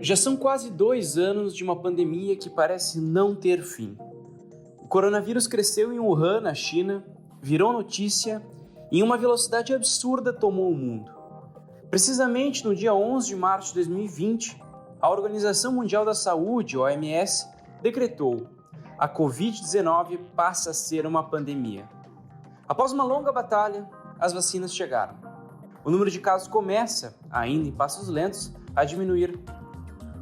Já são quase 2 anos de uma pandemia que parece não ter fim. O coronavírus cresceu em Wuhan, na China, virou notícia e em uma velocidade absurda tomou o mundo. Precisamente no dia 11 de março de 2020, a Organização Mundial da Saúde, OMS, decretou: a Covid-19 passa a ser uma pandemia. Após uma longa batalha, as vacinas chegaram. O número de casos começa, ainda em passos lentos, a diminuir.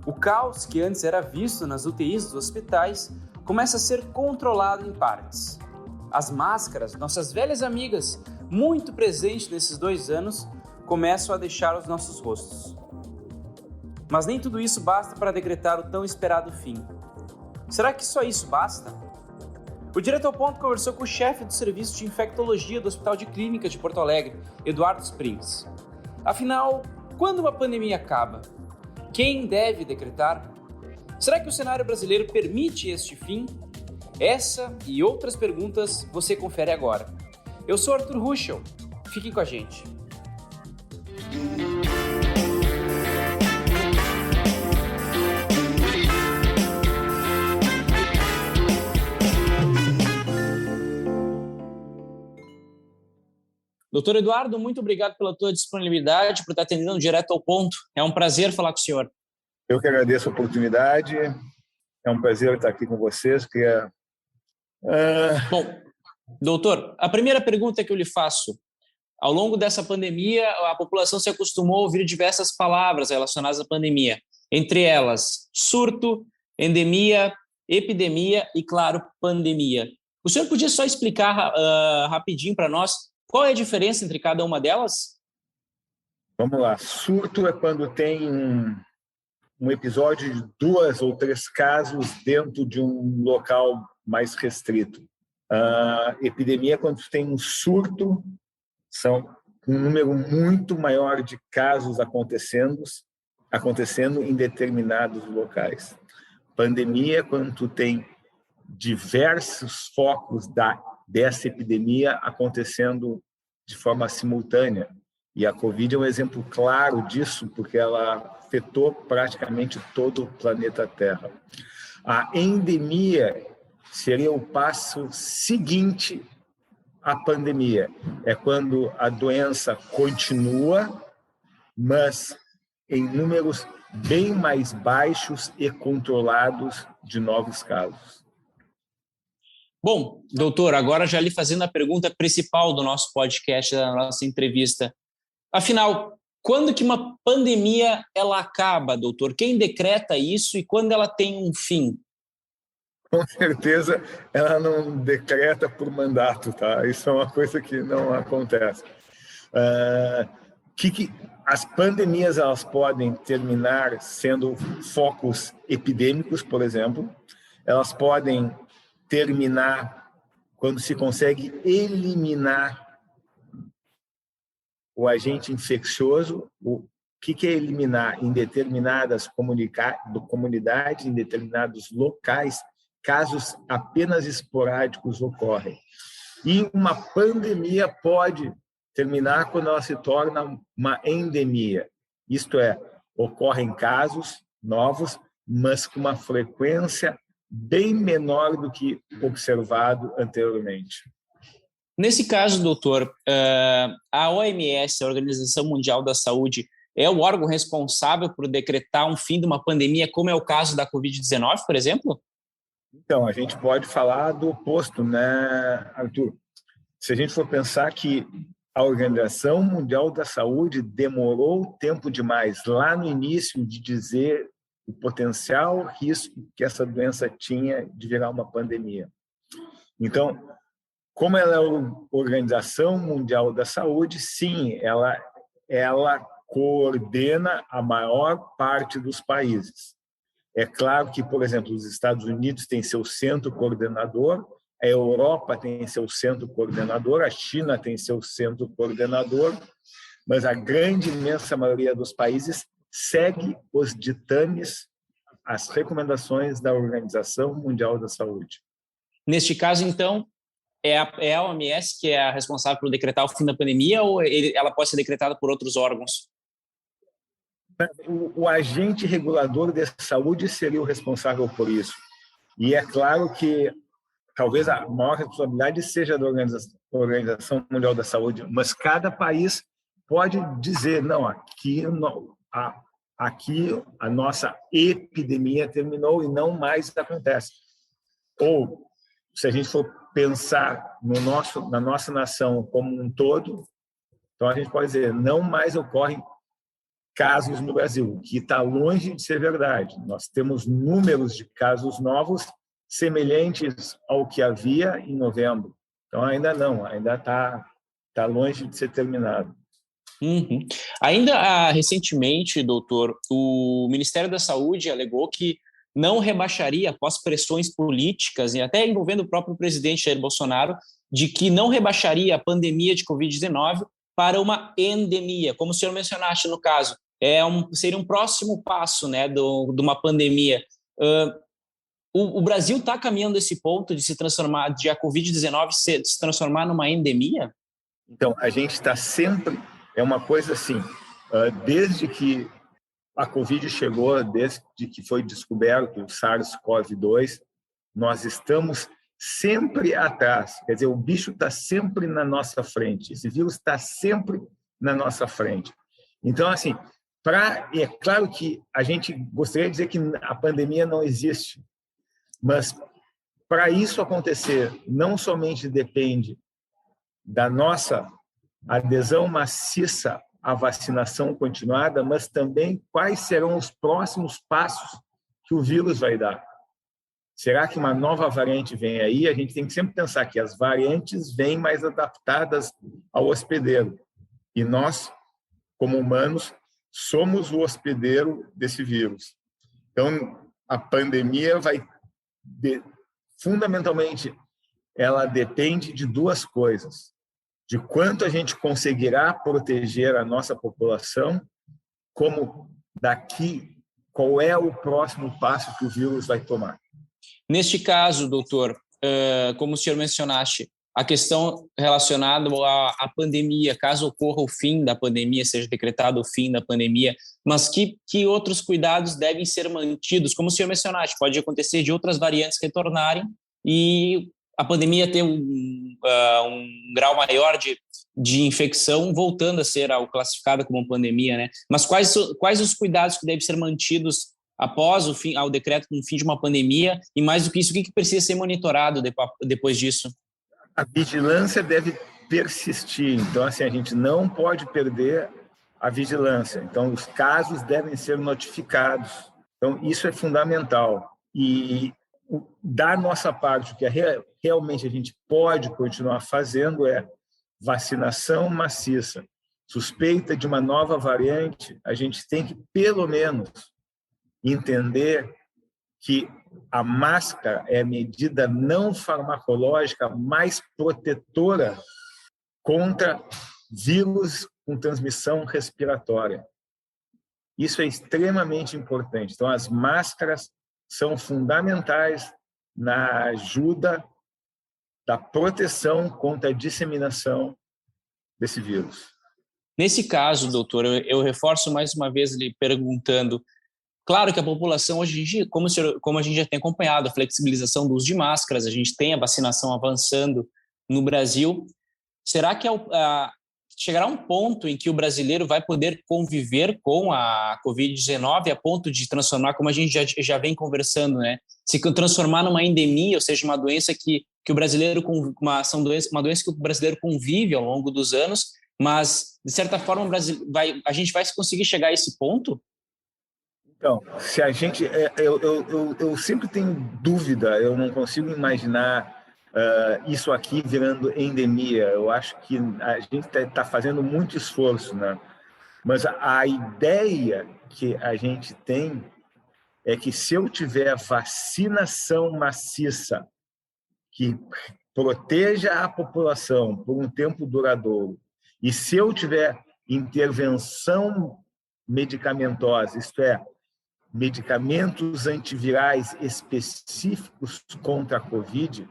O caos que antes era visto nas UTIs dos hospitais começa a ser controlado em partes. As máscaras, nossas velhas amigas, muito presentes nesses 2 anos, começam a deixar os nossos rostos. Mas nem tudo isso basta para decretar o tão esperado fim. Será que só isso basta? O Direto ao Ponto conversou com o chefe do Serviço de Infectologia do Hospital de Clínicas de Porto Alegre, Eduardo Springs. Afinal, quando uma pandemia acaba? Quem deve decretar? Será que o cenário brasileiro permite este fim? Essa e outras perguntas você confere agora. Eu sou Arthur Ruschel. Fiquem com a gente. Doutor Eduardo, muito obrigado pela tua disponibilidade, por estar atendendo direto ao ponto. É um prazer falar com o senhor. Eu que agradeço a oportunidade. É um prazer estar aqui com vocês. Bom, doutor, a primeira pergunta que eu lhe faço. Ao longo dessa pandemia, a população se acostumou a ouvir diversas palavras relacionadas à pandemia. Entre elas, surto, endemia, epidemia e, claro, pandemia. O senhor podia só explicar rapidinho para nós qual é a diferença entre cada uma delas? Vamos lá. Surto é quando tem um episódio de 2 ou 3 casos dentro de um local mais restrito. Epidemia é quando tem um surto, são um número muito maior de casos acontecendo em determinados locais. Pandemia é quando tem diversos focos dessa epidemia acontecendo de forma simultânea. E a Covid é um exemplo claro disso, porque ela afetou praticamente todo o planeta Terra. A endemia seria o passo seguinte à pandemia. É quando a doença continua, mas em números bem mais baixos e controlados de novos casos. Bom, doutor, agora já lhe fazendo a pergunta principal do nosso podcast, da nossa entrevista. Afinal, quando que uma pandemia ela acaba, doutor? Quem decreta isso e quando ela tem um fim? Com certeza, ela não decreta por mandato, tá? Isso é uma coisa que não acontece. As pandemias elas podem terminar sendo focos epidêmicos, por exemplo. Elas podem terminar quando se consegue eliminar o agente infeccioso. O que é eliminar? Em determinadas comunidades, em determinados locais, casos apenas esporádicos ocorrem. E uma pandemia pode terminar quando ela se torna uma endemia. Isto é, ocorrem casos novos, mas com uma frequência bem menor do que observado anteriormente. Nesse caso, doutor, a OMS, a Organização Mundial da Saúde, é o órgão responsável por decretar um fim de uma pandemia, como é o caso da Covid-19, por exemplo? Então, a gente pode falar do oposto, né, Arthur? Se a gente for pensar que a Organização Mundial da Saúde demorou tempo demais lá no início de dizer o potencial risco que essa doença tinha de virar uma pandemia. Então, como ela é a Organização Mundial da Saúde, sim, ela coordena a maior parte dos países. É claro que, por exemplo, os Estados Unidos têm seu centro coordenador, a Europa tem seu centro coordenador, a China tem seu centro coordenador, mas a grande, imensa maioria dos países segue os ditames, as recomendações da Organização Mundial da Saúde. Neste caso, então, é a OMS que é a responsável por decretar o fim da pandemia ou ela pode ser decretada por outros órgãos? O agente regulador de saúde seria o responsável por isso. E é claro que talvez a maior responsabilidade seja da Organização Mundial da Saúde, mas cada país pode dizer, não, aqui a nossa epidemia terminou e não mais acontece. Ou, se a gente for pensar na nossa nação como um todo, então a gente pode dizer, não mais ocorrem casos no Brasil, que está longe de ser verdade. Nós temos números de casos novos semelhantes ao que havia em novembro. Então, ainda está longe de ser terminado. Uhum. Ainda recentemente, doutor, o Ministério da Saúde alegou que não rebaixaria, após pressões políticas, e até envolvendo o próprio presidente Jair Bolsonaro, de que não rebaixaria a pandemia de Covid-19 para uma endemia, como o senhor mencionaste no caso. Seria um próximo passo, né, de uma pandemia. O Brasil está caminhando esse ponto de se transformar, de a Covid-19 se transformar numa endemia? Então, a gente está sempre... É uma coisa assim, desde que a Covid chegou, desde que foi descoberto o SARS-CoV-2, nós estamos sempre atrás. Quer dizer, o bicho está sempre na nossa frente. Esse vírus está sempre na nossa frente. Então, assim, é claro que a gente gostaria de dizer que a pandemia não existe, mas para isso acontecer, não somente depende da nossa adesão maciça à vacinação continuada, mas também quais serão os próximos passos que o vírus vai dar. Será que uma nova variante vem aí? A gente tem que sempre pensar que as variantes vêm mais adaptadas ao hospedeiro. E nós, como humanos, somos o hospedeiro desse vírus. Então, a pandemia fundamentalmente, ela depende de duas coisas: de quanto a gente conseguirá proteger a nossa população, como qual é o próximo passo que o vírus vai tomar. Neste caso, doutor, como o senhor mencionaste, a questão relacionada à pandemia, caso ocorra o fim da pandemia, seja decretado o fim da pandemia, mas que outros cuidados devem ser mantidos? Como o senhor mencionaste, pode acontecer de outras variantes retornarem e a pandemia ter um grau maior de infecção, voltando a ser classificada como pandemia, né? Mas quais os cuidados que devem ser mantidos após ao decreto do fim de uma pandemia, e mais do que isso, o que precisa ser monitorado depois disso? A vigilância deve persistir, então assim, a gente não pode perder a vigilância, então os casos devem ser notificados, então isso é fundamental. E da nossa parte, o que realmente a gente pode continuar fazendo é vacinação maciça. Suspeita de uma nova variante, a gente tem que, pelo menos, entender que a máscara é a medida não farmacológica mais protetora contra vírus com transmissão respiratória. Isso é extremamente importante. Então, as máscaras são fundamentais na ajuda da proteção contra a disseminação desse vírus. Nesse caso, doutor, eu reforço mais uma vez lhe perguntando. Claro que a população hoje, como a gente já tem acompanhado, a flexibilização do uso de máscaras, a gente tem a vacinação avançando no Brasil. Será que chegará um ponto em que o brasileiro vai poder conviver com a Covid-19 a ponto de transformar, como a gente já vem conversando, né? Se transformar numa endemia, ou seja, uma doença que o brasileiro uma doença que o brasileiro convive ao longo dos anos, mas de certa forma a gente vai conseguir chegar a esse ponto? Então, se a gente, eu sempre tenho dúvida, eu não consigo imaginar isso aqui virando endemia. Eu acho que a gente está fazendo muito esforço, né? Mas a ideia que a gente tem é que se eu tiver vacinação maciça que proteja a população por um tempo duradouro, e se eu tiver intervenção medicamentosa, isto é, medicamentos antivirais específicos contra a Covid,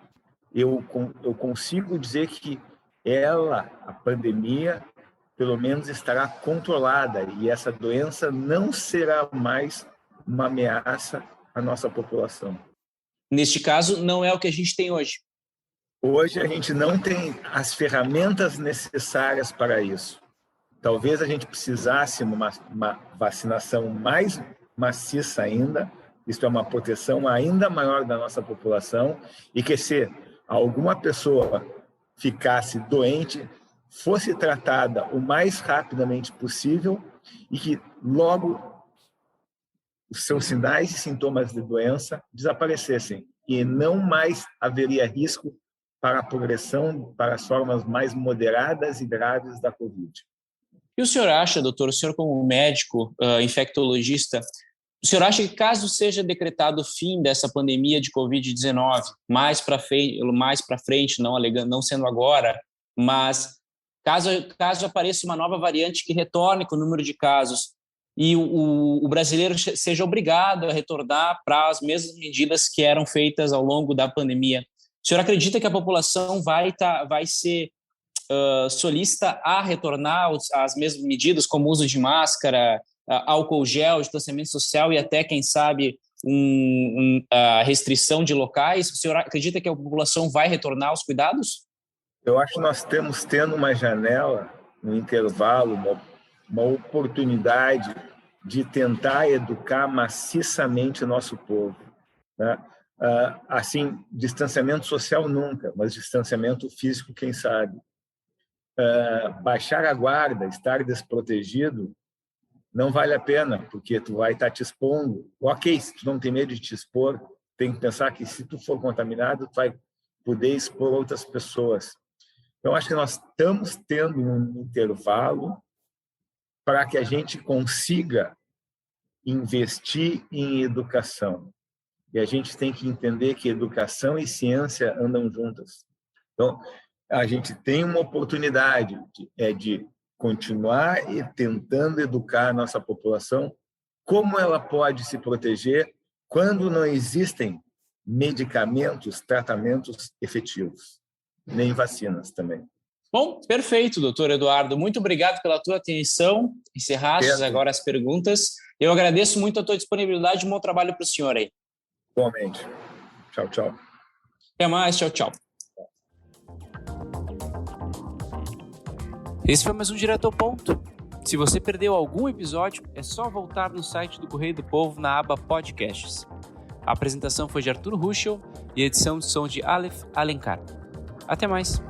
eu consigo dizer que a pandemia, pelo menos estará controlada e essa doença não será mais uma ameaça à nossa população. Neste caso, não é o que a gente tem hoje. Hoje a gente não tem as ferramentas necessárias para isso. Talvez a gente precisasse uma vacinação mais maciça ainda, isto é, uma proteção ainda maior da nossa população, e que se alguma pessoa ficasse doente, fosse tratada o mais rapidamente possível e que logo os seus sinais e sintomas de doença desaparecessem e não mais haveria risco para a progressão para as formas mais moderadas e graves da Covid. E o senhor acha, doutor, o senhor como médico, infectologista, o senhor acha que caso seja decretado o fim dessa pandemia de Covid-19, mais para frente, não sendo agora, mas caso apareça uma nova variante que retorne com o número de casos e o brasileiro seja obrigado a retornar para as mesmas medidas que eram feitas ao longo da pandemia, o senhor acredita que a população vai ser solícita a retornar às mesmas medidas, como uso de máscara, álcool gel, distanciamento social e até, quem sabe, a restrição de locais? O senhor acredita que a população vai retornar aos cuidados? Eu acho que nós estamos tendo uma janela, um intervalo, uma oportunidade de tentar educar maciçamente o nosso povo, né? Assim, distanciamento social nunca, mas distanciamento físico, quem sabe. Baixar a guarda, estar desprotegido, não vale a pena, porque tu vai estar te expondo. Ok, se tu não tem medo de te expor, tem que pensar que se tu for contaminado, tu vai poder expor outras pessoas. Então, acho que nós estamos tendo um intervalo para que a gente consiga investir em educação. E a gente tem que entender que educação e ciência andam juntas. Então, a gente tem uma oportunidade de continuar tentando educar a nossa população como ela pode se proteger quando não existem medicamentos, tratamentos efetivos, nem vacinas também. Bom, perfeito, doutor Eduardo. Muito obrigado pela tua atenção. Encerradas agora as perguntas. Eu agradeço muito a tua disponibilidade e um bom trabalho para o senhor aí. Igualmente. Tchau, tchau. Até mais, tchau, tchau. Esse foi mais um Direto ao Ponto. Se você perdeu algum episódio, é só voltar no site do Correio do Povo na aba Podcasts. A apresentação foi de Arthur Ruschel e a edição de som de Aleph Alencar. Até mais!